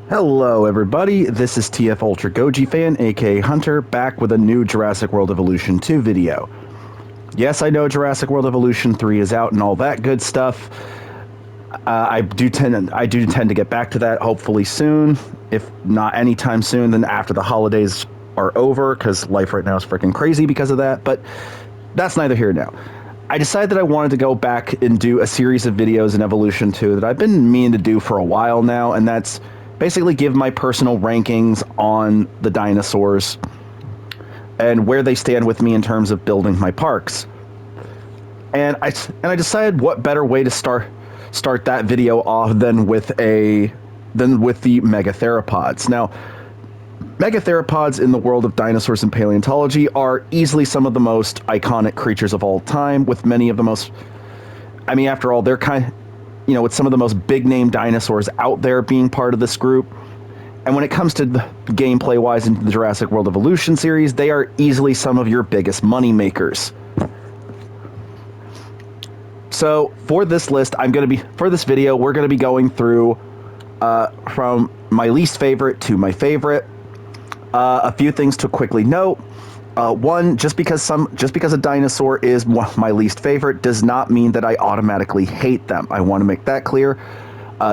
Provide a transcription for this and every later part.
Hello everybody, this is TF Ultra Goji Fan, aka Hunter, back with a new Jurassic World Evolution 2 video. Yes, I know Jurassic World Evolution 3 is out and all that good stuff. I do tend to get back to that hopefully soon. If not anytime soon, then after the holidays are over, because life right now is freaking crazy because of that, but that's neither here nor there. I decided that I wanted to go back and do a series of videos in Evolution 2 that I've been meaning to do for a while now, and that's basically give my personal rankings on the dinosaurs and where they stand with me in terms of building my parks. And I decided what better way to start that video off than with the megatheropods. Now, megatheropods in the world of dinosaurs and paleontology are easily some of the most iconic creatures of all time, with many of the most, I mean, after all, they're with some of the most big-name dinosaurs out there being part of this group. And when it comes to the gameplay-wise in the Jurassic World Evolution series, they are easily some of your biggest money makers. So for this list, for this video, we're gonna be going through from my least favorite to my favorite. A few things to quickly note. One, just because a dinosaur is my least favorite does not mean that I automatically hate them. I want to make that clear.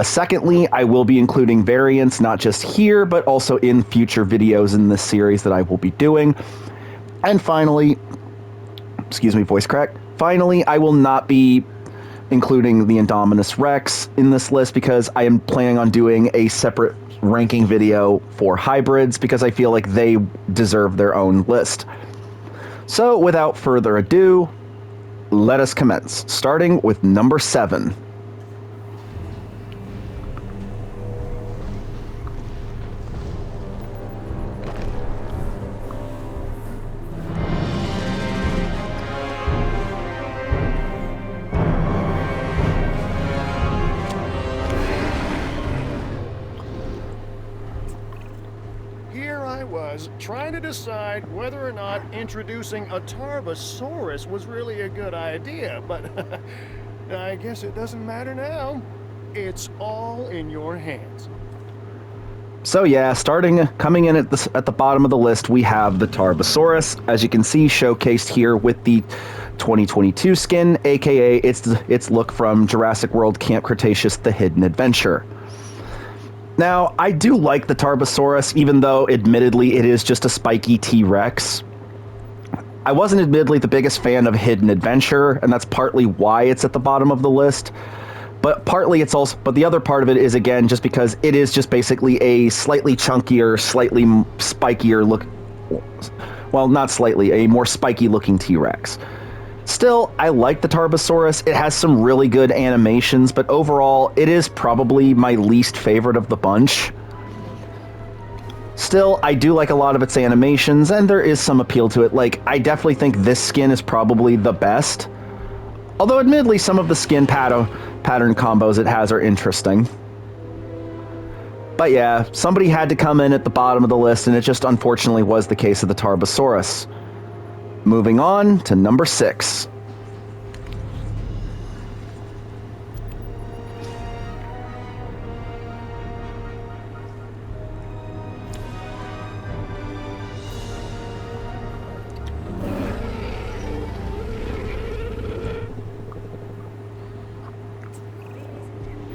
Secondly, I will be including variants not just here, but also in future videos in this series that I will be doing. And finally, excuse me, voice crack. Finally, I will not be including the Indominus Rex in this list because I am planning on doing a separate ranking video for hybrids because I feel like they deserve their own list. So without further ado, let us commence, starting with number 7. Trying to decide whether or not introducing a Tarbosaurus was really a good idea, but I guess it doesn't matter now. It's all in your hands. So yeah, coming in at the bottom of the list, we have the Tarbosaurus, as you can see, showcased here with the 2022 skin, aka its look from Jurassic World Camp Cretaceous: The Hidden Adventure. Now, I do like the Tarbosaurus, even though, admittedly, it is just a spiky T-Rex. I wasn't admittedly the biggest fan of Hidden Adventure, and that's partly why it's at the bottom of the list. But the other part of it is, again, just because it is just basically a slightly chunkier, slightly spikier look. Well, not slightly, a more spiky looking T-Rex. Still, I like the Tarbosaurus. It has some really good animations, but overall, it is probably my least favorite of the bunch. Still, I do like a lot of its animations, and there is some appeal to it. Like, I definitely think this skin is probably the best. Although, admittedly, some of the skin pattern combos it has are interesting. But yeah, somebody had to come in at the bottom of the list, and it just unfortunately was the case of the Tarbosaurus. Moving on to number 6.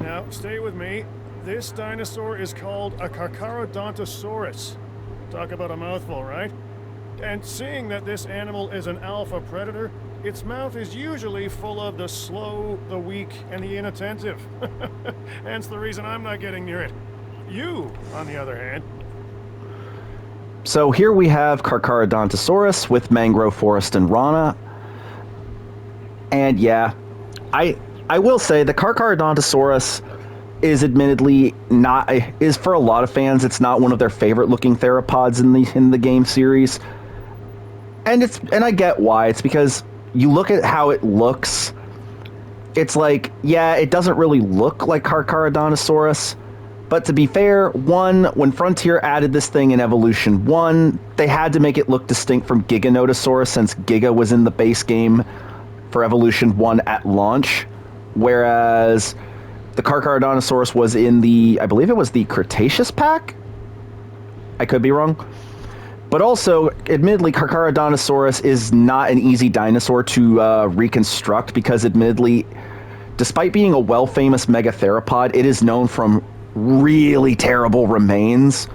Now, stay with me. This dinosaur is called a Carcharodontosaurus. Talk about a mouthful, right? And seeing that this animal is an alpha predator, its mouth is usually full of the slow, the weak, and the inattentive. Hence the reason I'm not getting near it. You, on the other hand. So here we have Carcharodontosaurus with mangrove forest and rana. And yeah, I will say the Carcharodontosaurus is admittedly is for a lot of fans, it's not one of their favorite looking theropods in the game series. And I get why. It's because you look at how it looks, it's like, yeah, it doesn't really look like Carcharodontosaurus. But to be fair, when Frontier added this thing in Evolution 1, they had to make it look distinct from Giganotosaurus since Giga was in the base game for Evolution 1 at launch. Whereas the Carcharodontosaurus was in the, I believe it was the Cretaceous pack? I could be wrong. But also, admittedly, Carcharodontosaurus is not an easy dinosaur to reconstruct because, admittedly, despite being a well-famous megatheropod, it is known from really terrible remains.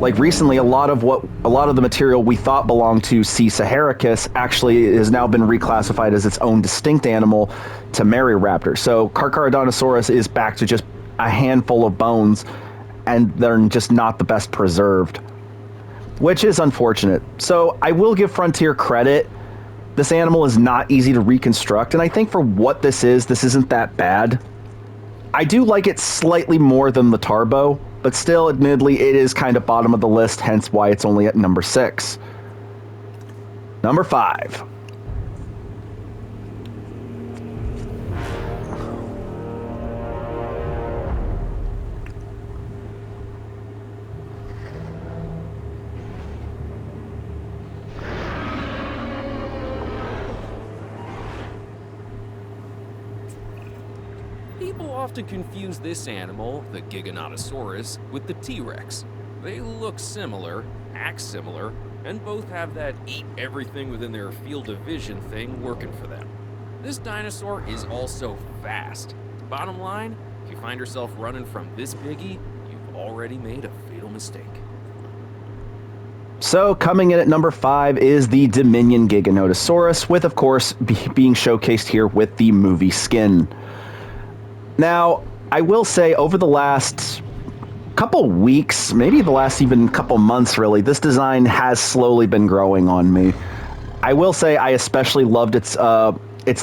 Like recently, a lot of the material we thought belonged to C. saharicus actually has now been reclassified as its own distinct animal to Meriraptor. So Carcharodontosaurus is back to just a handful of bones, and they're just not the best preserved, which is unfortunate. So I will give Frontier credit. This animal is not easy to reconstruct, and I think for what this isn't that bad. I do like it slightly more than the Tarbo, but still, admittedly, it is kind of bottom of the list, hence why it's only at number 6. Number 5. People often confuse this animal, the Giganotosaurus, with the T-Rex. They look similar, act similar, and both have that eat everything within their field of vision thing working for them. This dinosaur is also fast. Bottom line, if you find yourself running from this biggie, you've already made a fatal mistake. So, coming in at number 5 is the Dominion Giganotosaurus, with, of course, being showcased here with the movie skin. Now, I will say, over the last couple weeks, maybe the last even couple months, really, this design has slowly been growing on me. I will say I especially loved its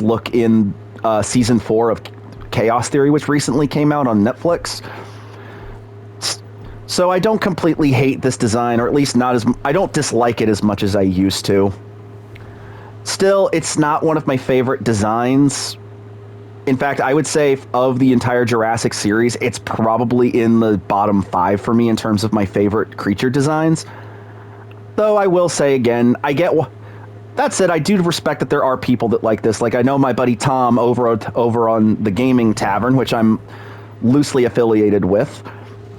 look in Season 4 of Chaos Theory, which recently came out on Netflix. So I don't completely hate this design, or at least not as... I don't dislike it as much as I used to. Still, it's not one of my favorite designs. In fact, I would say of the entire Jurassic series, it's probably in the bottom 5 for me in terms of my favorite creature designs. Though I will say again, that said, I do respect that there are people that like this. Like, I know my buddy Tom over on the Gaming Tavern, which I'm loosely affiliated with,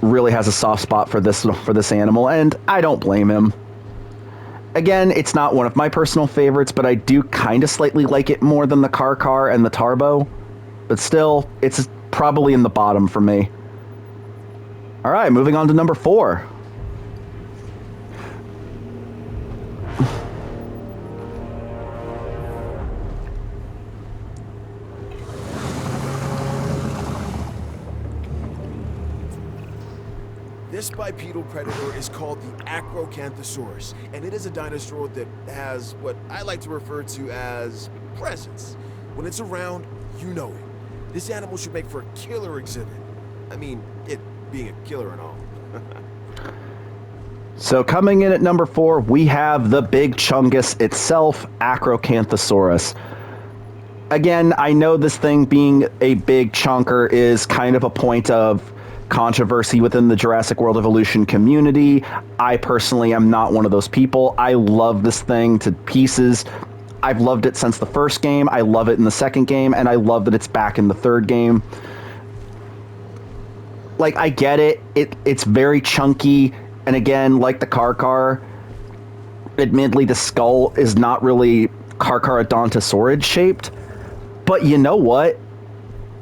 really has a soft spot for this animal, and I don't blame him. Again, it's not one of my personal favorites, but I do kind of slightly like it more than the Carcar and the Tarbo. But still, it's probably in the bottom for me. All right, moving on to number 4. This bipedal predator is called the Acrocanthosaurus, and it is a dinosaur that has what I like to refer to as presence. When it's around, you know it. This animal should make for a killer exhibit. I mean, it being a killer and all. So coming in at number 4, we have the big chungus itself, Acrocanthosaurus. Again, I know this thing being a big chunker is kind of a point of controversy within the Jurassic World Evolution community. I personally am not one of those people. I love this thing to pieces. I've loved it since the first game, I love it in the second game, and I love that it's back in the third game. Like, I get it. It's very chunky, and again, like the Carcar, admittedly the skull is not really Carcharodontosaurid shaped, but you know what?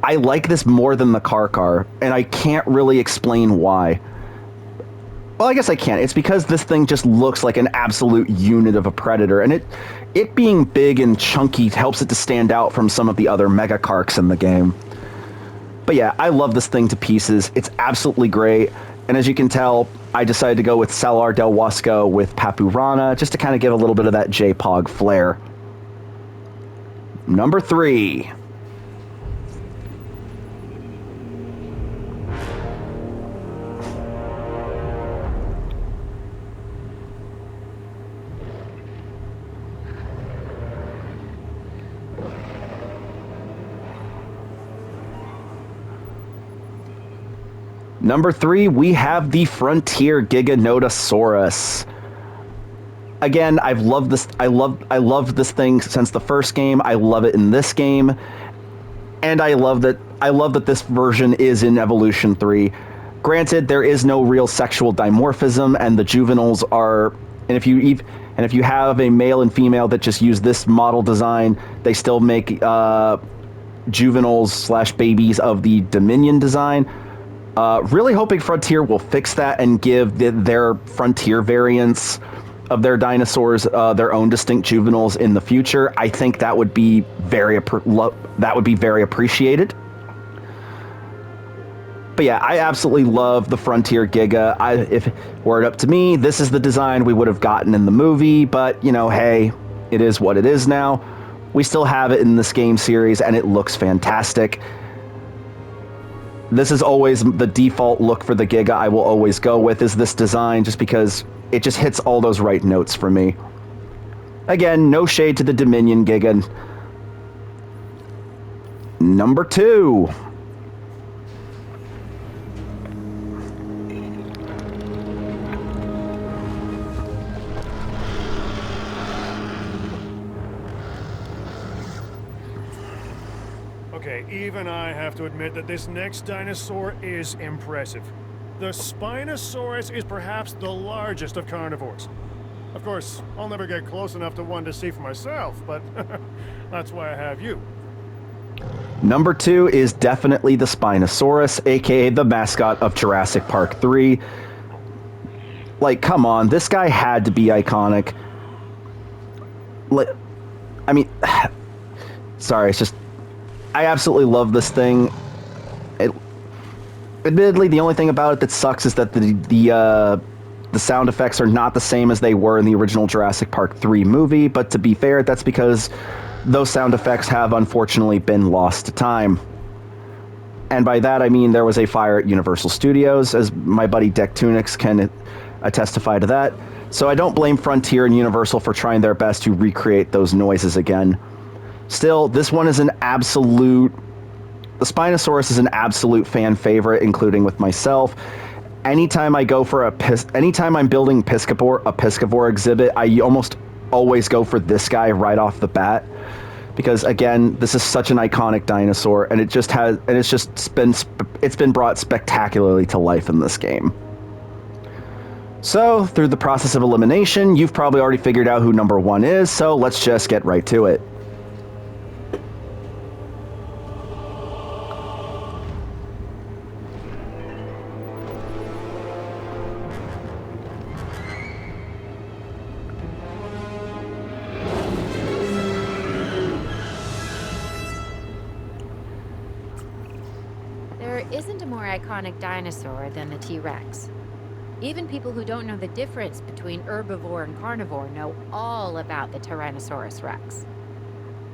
I like this more than the Carcar, and I can't really explain why. Well, I guess I can. It's because this thing just looks like an absolute unit of a predator, and it being big and chunky helps it to stand out from some of the other megacarcs in the game. But yeah, I love this thing to pieces. It's absolutely great, and as you can tell, I decided to go with Salar del Huasco with Papurana, just to kind of give a little bit of that J-Pog flair. Number 3. Number 3, we have the Frontier Giganotosaurus. Again, I've loved this. I loved this thing since the first game. I love it in this game. And I love that this version is in Evolution 3. Granted, there is no real sexual dimorphism, and the juveniles are, and if you have a male and female that just use this model design, they still make juveniles slash babies of the Dominion design. Really hoping Frontier will fix that and give their Frontier variants of their dinosaurs their own distinct juveniles in the future. I think that would be very appreciated. But yeah, I absolutely love the Frontier Giga. If it were up to me, this is the design we would have gotten in the movie, but, you know, hey, it is what it is now. We still have it in this game series, and it looks fantastic. This is always the default look for the Giga I will always go with, is this design, just because it just hits all those right notes for me. Again, no shade to the Dominion Giga. Number 2. Okay, even I have to admit that this next dinosaur is impressive. The Spinosaurus is perhaps the largest of carnivores. Of course, I'll never get close enough to one to see for myself, but that's why I have you. Number 2 is definitely the Spinosaurus, aka the mascot of Jurassic Park 3. Like, come on, this guy had to be iconic. I mean, sorry, it's just, I absolutely love this thing. Admittedly, the only thing about it that sucks is that the sound effects are not the same as they were in the original Jurassic Park 3 movie, but to be fair, that's because those sound effects have unfortunately been lost to time. And by that I mean there was a fire at Universal Studios, as my buddy Deck Tunix can testify to that. So I don't blame Frontier and Universal for trying their best to recreate those noises again. Still, this one is the Spinosaurus is an absolute fan favorite, including with myself. Anytime I go for anytime I'm building a Piscivore exhibit, I almost always go for this guy right off the bat. Because again, this is such an iconic dinosaur, and it's been brought spectacularly to life in this game. So, through the process of elimination, you've probably already figured out who number 1 is, so let's just get right to it. There isn't a more iconic dinosaur than the T-Rex. Even people who don't know the difference between herbivore and carnivore know all about the Tyrannosaurus Rex.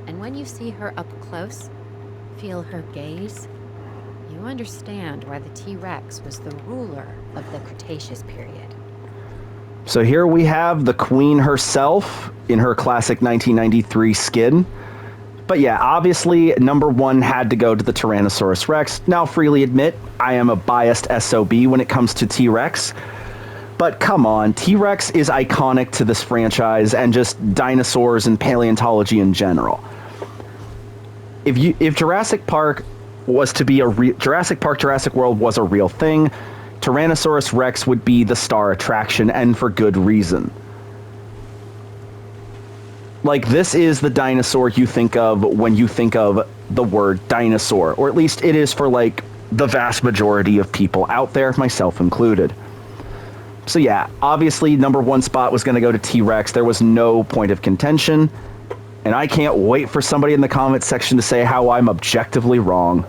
And when you see her up close, feel her gaze, you understand why the T-Rex was the ruler of the Cretaceous period. So here we have the queen herself in her classic 1993 skin. But yeah, obviously, number 1 had to go to the Tyrannosaurus Rex. Now, freely admit, I am a biased SOB when it comes to T-Rex. But come on, T-Rex is iconic to this franchise and just dinosaurs and paleontology in general. If Jurassic Park was to be Jurassic World was a real thing, Tyrannosaurus Rex would be the star attraction, and for good reason. Like, this is the dinosaur you think of when you think of the word dinosaur, or at least it is for, like, the vast majority of people out there, myself included. So yeah, obviously number 1 spot was going to go to T-Rex. There was no point of contention, and I can't wait for somebody in the comments section to say how I'm objectively wrong.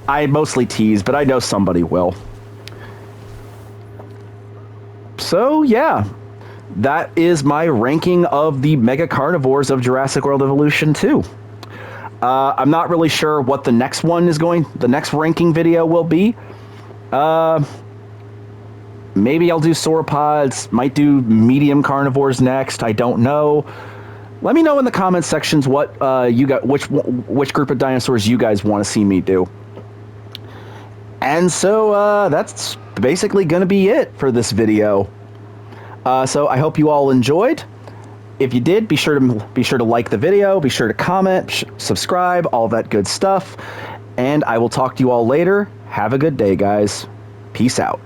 I mostly tease, but I know somebody will. So yeah, that is my ranking of the mega carnivores of Jurassic World Evolution 2. I'm not really sure what the next ranking video will be. Maybe I'll do sauropods, might do medium carnivores next, I don't know. Let me know in the comments sections what which group of dinosaurs you guys want to see me do. And so that's basically going to be it for this video. So I hope you all enjoyed. If you did, be sure to like the video, be sure to comment, subscribe, all that good stuff. And I will talk to you all later. Have a good day, guys. Peace out.